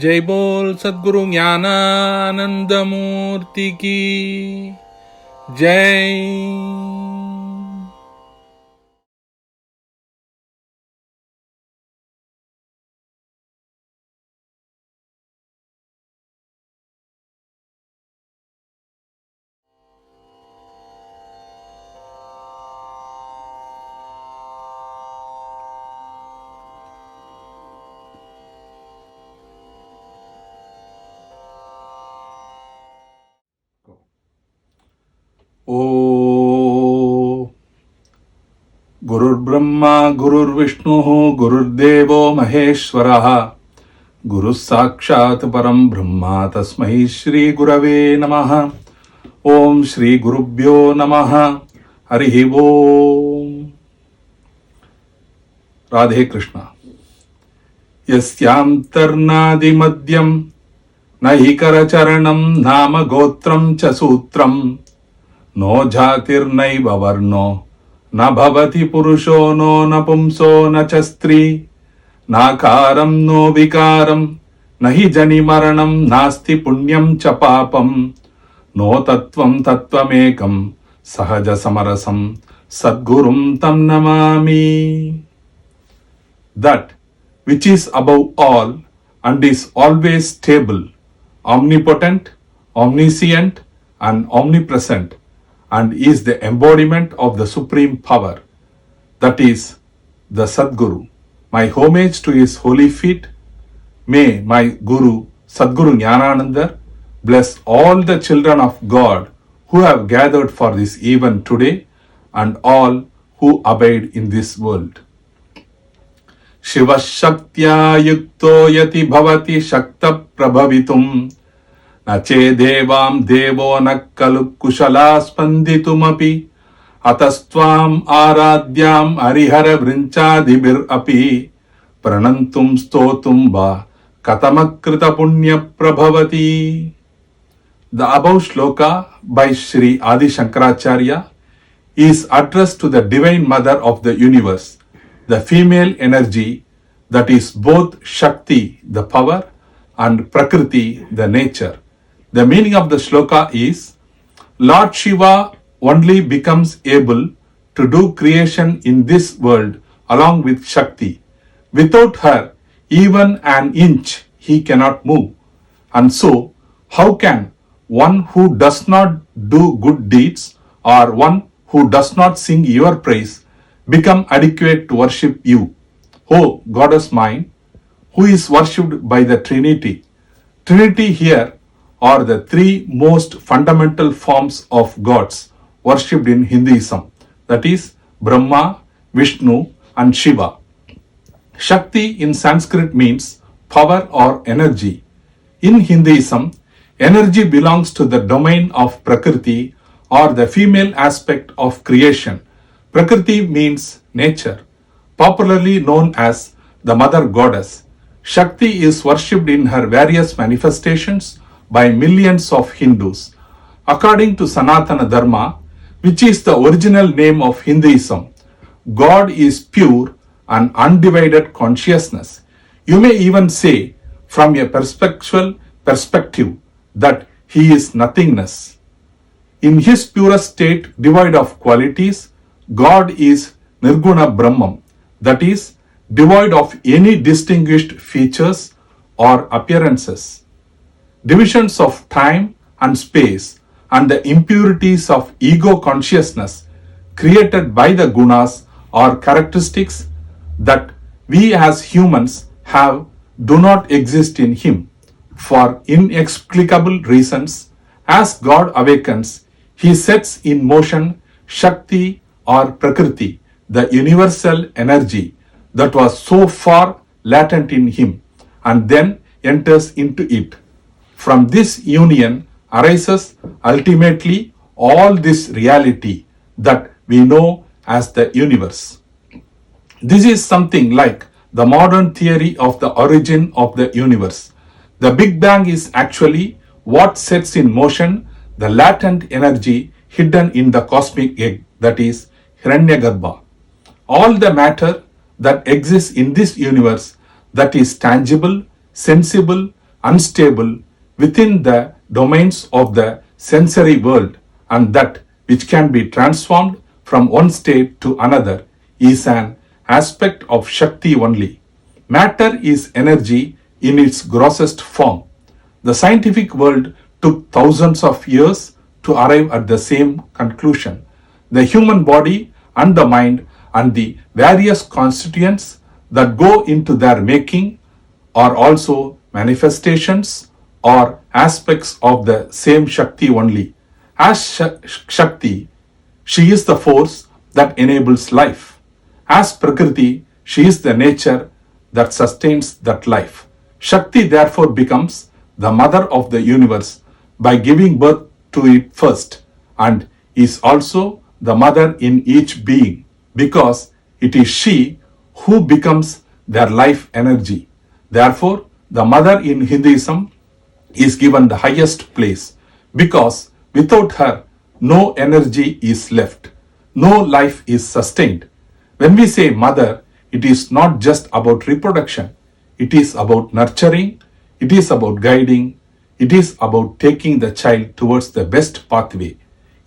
जय बोल सद्गुरु ज्ञानानंद मूर्ति की जय। ओ गुरुर्ब्रह्मा गुरुर्विष्णु गुरुर्देवो महेश्वरः गुरुः साक्षात् परं ब्रह्म तस्मै श्री गुरवे नमः। ओम श्री गुरुभ्यो नमः। हरि ओम। राधे कृष्ण। यस्यांतर्नादिमध्यं न हि करचरणं नाम गोत्रं च सूत्रं नो जातिर्नैव वर्णो न भवति पुरुषो नो नपुंसो न च स्त्री नाकारं नो विकारं न हि जनिमरणं नास्ति पुण्यं च पापं नो तत्त्वं तत्त्वमेकं सहज समरसं सद्गुरुं तं Namami. That which is above all and is always stable, omnipotent, omniscient and omnipresent, and is the embodiment of the supreme power, that is the Sadguru. My homage to his holy feet. May my Guru Sadguru Jnanananda bless all the children of God who have gathered for this event today and all who abide in this world. शिवशक्त्या युक्तो यति भवति शक्त प्रभवितुं न चेदेवां देवो न खलु कुशला स्पन्दितुमपि अतस्त्वाम् आराध्यां हरिहर वृञ्चादिभिरपि प्रणन्तुं स्तोतुं वा कथमकृत पुण्य प्रभवति। The above shloka by Sri Adi Shankaracharya is addressed to the Divine Mother of the universe, the female energy that is both Shakti, the power, and Prakriti, the nature. The meaning of the shloka is, Lord Shiva only becomes able to do creation in this world along with Shakti. Without her, even an inch he cannot move. And so, how can one who does not do good deeds or one who does not sing your praise become adequate to worship you, O Goddess mine, who is worshipped by the Trinity? Trinity here are the three most fundamental forms of gods worshipped in Hinduism, that is Brahma, Vishnu and Shiva. Shakti in Sanskrit means power or energy. In Hinduism, energy belongs to the domain of Prakriti or the female aspect of creation. Prakriti means nature, popularly known as the mother goddess. Shakti is worshipped in her various manifestations by millions of Hindus. According to Sanatana Dharma, which is the original name of Hinduism, God is pure and undivided consciousness. You may even say, from a perspective, that he is nothingness. In his purest state, devoid of qualities, God is Nirguna Brahman, that is, devoid of any distinguished features or appearances. Divisions of time and space and the impurities of ego consciousness created by the gunas or characteristics that we as humans have do not exist in him. For inexplicable reasons, as God awakens, he sets in motion Shakti or Prakriti, the universal energy that was so far latent in him, and then enters into it. From this union arises ultimately all this reality that we know as the universe. This is something like the modern theory of the origin of the universe. The Big Bang is actually what sets in motion the latent energy hidden in the cosmic egg, that is Hiranyagarbha. All the matter that exists in this universe that is tangible, sensible, unstable within the domains of the sensory world, and that which can be transformed from one state to another is an aspect of Shakti only. Matter is energy in its grossest form. The scientific world took thousands of years to arrive at the same conclusion. The human body and the mind and the various constituents that go into their making are also manifestations or aspects of the same Shakti only. As Shakti, she is the force that enables life. As Prakriti, she is the nature that sustains that life. Shakti therefore becomes the mother of the universe by giving birth to it first, and is also the mother in each being, because it is she who becomes their life energy. Therefore, the mother in Hinduism is given the highest place, because without her, no energy is left, no life is sustained. When we say mother, it is not just about reproduction, it is about nurturing, it is about guiding, it is about taking the child towards the best pathway.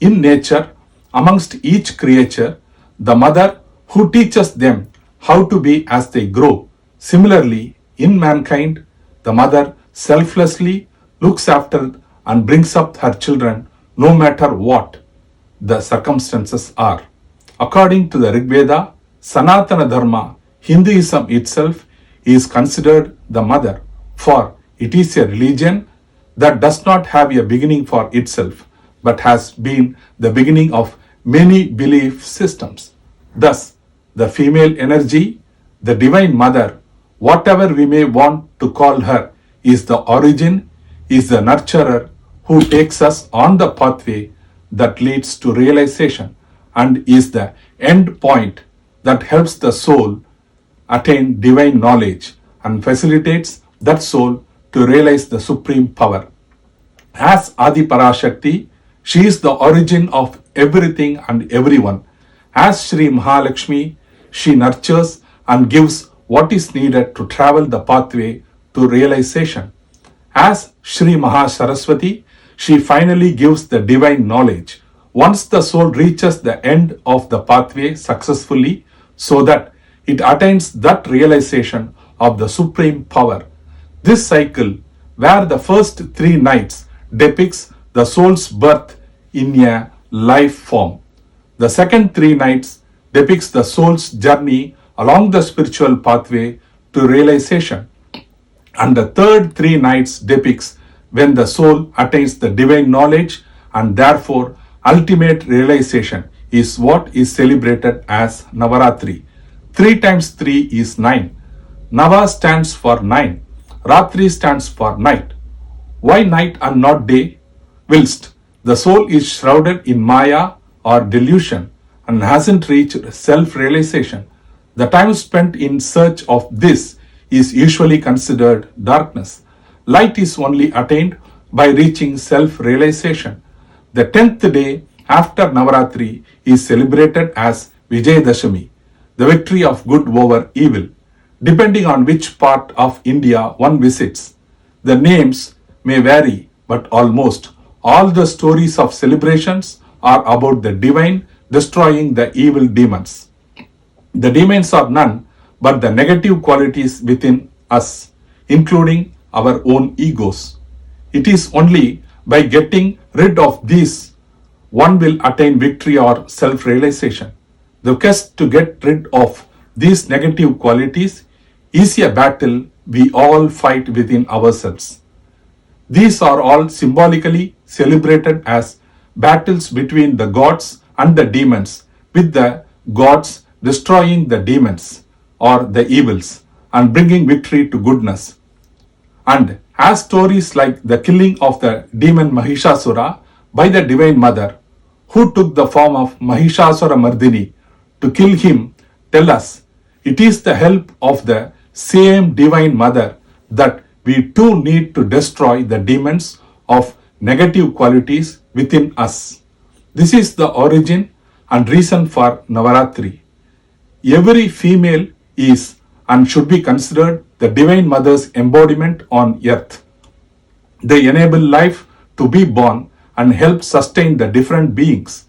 In nature, amongst each creature, the mother who teaches them how to be as they grow. Similarly, in mankind, the mother selflessly looks after and brings up her children no matter what the circumstances are. According to the Rig Veda, Sanatana Dharma, Hinduism itself is considered the mother, for it is a religion that does not have a beginning for itself, but has been the beginning of many belief systems. Thus, the female energy, the Divine Mother, whatever we may want to call her, is the origin, is the nurturer who takes us on the pathway that leads to realization, and is the end point that helps the soul attain divine knowledge and facilitates that soul to realize the supreme power. As Adi Parashakti, she is the origin of everything and everyone. As Sri Mahalakshmi, she nurtures and gives what is needed to travel the pathway to realization. As Sri Mahasaraswati, she finally gives the divine knowledge. Once the soul reaches the end of the pathway successfully, so that it attains that realization of the supreme power. This cycle, where the first 3 nights depicts the soul's birth in a life form, the second 3 nights depicts the soul's journey along the spiritual pathway to realization, and the third 3 nights depicts when the soul attains the divine knowledge, and therefore ultimate realization is what is celebrated as Navaratri. 3 times 3 is 9. Nava stands for 9. Ratri stands for night. Why night and not day? Whilst the soul is shrouded in Maya or delusion and hasn't reached self-realization, the time spent in search of this is usually considered darkness. Light is only attained by reaching self-realization. The 10th day after Navaratri is celebrated as Vijayadashami, the victory of good over evil, depending on which part of India one visits. The names may vary, but almost all the stories of celebrations are about the divine destroying the evil demons. The demons are none but the negative qualities within us, including our own egos. It is only by getting rid of these one will attain victory or self-realization. The quest to get rid of these negative qualities is a battle we all fight within ourselves. These are all symbolically celebrated as battles between the gods and the demons, with the gods destroying the demons or the evils and bringing victory to goodness. And as stories like the killing of the demon Mahishasura by the Divine Mother, who took the form of Mahishasura Mardini to kill him, tell us it is the help of the same Divine Mother that we too need to destroy the demons of negative qualities within us. This is the origin and reason for Navaratri. Every female is and should be considered the Divine Mother's embodiment on earth. They enable life to be born and help sustain the different beings.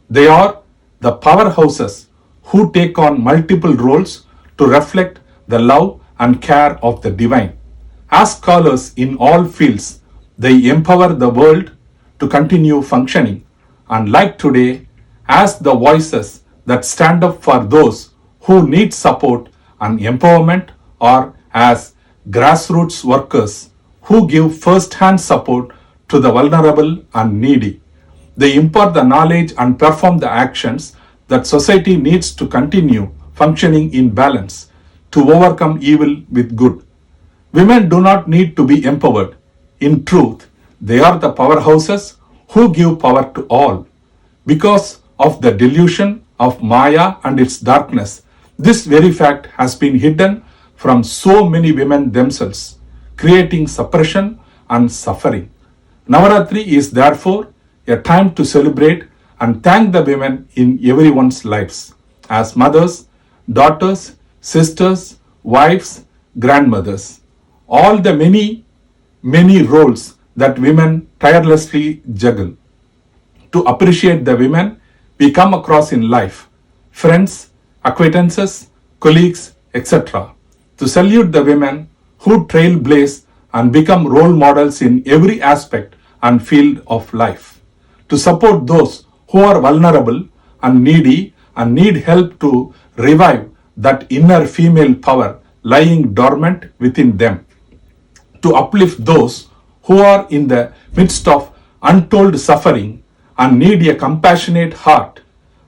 They are the powerhouses who take on multiple roles to reflect the love and care of the divine. As scholars in all fields, they empower the world to continue functioning. And like today, as the voices that stand up for those who need support and empowerment, or as grassroots workers who give first hand support to the vulnerable and needy. They impart the knowledge and perform the actions that society needs to continue functioning in balance to overcome evil with good. Women do not need to be empowered. In truth, they are the powerhouses who give power to all. Because of the delusion of Maya and its darkness, this very fact has been hidden from so many women themselves, creating suppression and suffering. Navaratri is therefore a time to celebrate and thank the women in everyone's lives as mothers, daughters, sisters, wives, grandmothers. All the many roles that women tirelessly juggle. To appreciate the women we come across in life, friends, acquaintances, colleagues, etc. To salute the women who trailblaze and become role models in every aspect and field of life. To support those who are vulnerable and needy and need help to revive that inner female power lying dormant within them. To uplift those who are in the midst of untold suffering and need a compassionate heart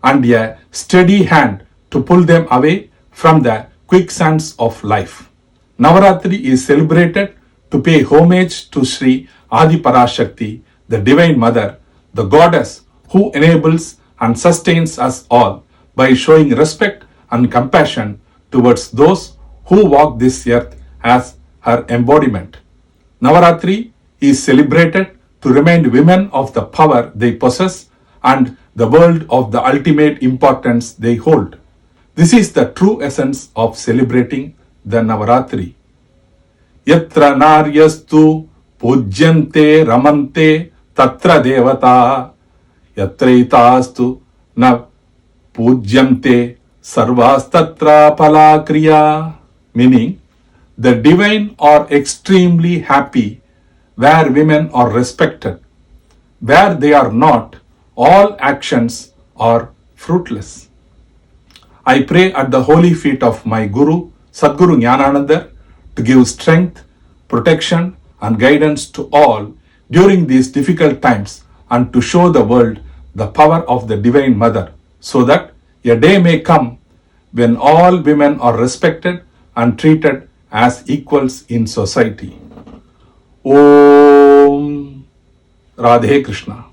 and a steady hand to pull them away from the quicksands of life. Navaratri is celebrated to pay homage to Sri Adi Parashakti, the Divine Mother, the Goddess who enables and sustains us all by showing respect and compassion towards those who walk this earth as her embodiment. Navaratri is celebrated to remind women of the power they possess and the world of the ultimate importance they hold. This is the true essence of celebrating the Navaratri. Yatra naryastu pujyante ramante tatra devata yatraitastu na pujyante sarvastatra palakriya. Meaning, the divine are extremely happy where women are respected. Where they are not, all actions are fruitless. I pray at the holy feet of my Guru, Sadguru Jnanananda, to give strength, protection, and guidance to all during these difficult times and to show the world the power of the Divine Mother so that a day may come when all women are respected and treated as equals in society. Om Radhe Krishna.